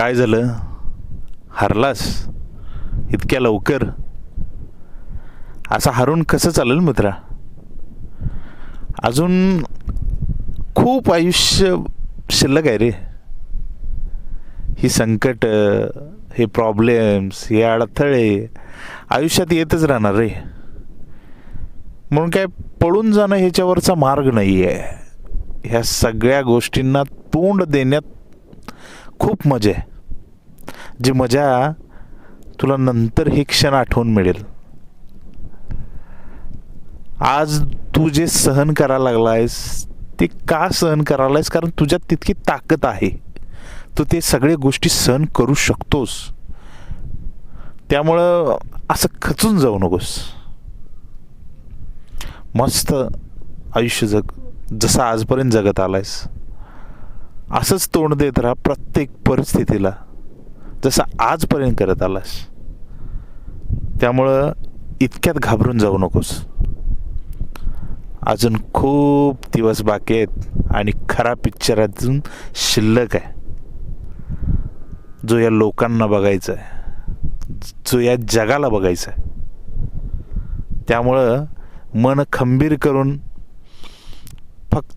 काय झालं? हरलास इतक्या लवकर? असं हारून कसं चालेल मित्रा? अजून खूप आयुष्य शिल्लक आहे रे. ही संकट, हे प्रॉब्लेम्स, हे अडथळे आयुष्यात येतच राहणार रे. म्हणून काय पळून जाणं ह्याच्यावरचा मार्ग नाही आहे. ह्या सगळ्या गोष्टींना तोंड देण्यात खूप मजा आहे. जी मजा तुला नंतर हे क्षण आठवून मिळेल. आज तू जे सहन करायला लागलायस ते का सहन करायला आहेस? कारण तुझ्यात तितकी ताकद आहे. तू ते सगळे गोष्टी सहन करू शकतोस. त्यामुळं असं खचून जाऊ नकोस. मस्त आयुष्य जग, जसं आजपर्यंत जगत आलायस असंच तोंड देत राहा प्रत्येक परिस्थितीला, जसं आजपर्यंत करत आलास. त्यामुळं इतक्यात घाबरून जाऊ नकोस. अजून खूप दिवस बाकी आहेत आणि खरा पिक्चर अजून शिल्लक आहे, जो या लोकांना बघायचा आहे, जो या जगाला बघायचा आहे. त्यामुळं मन खंबीर करून फक्त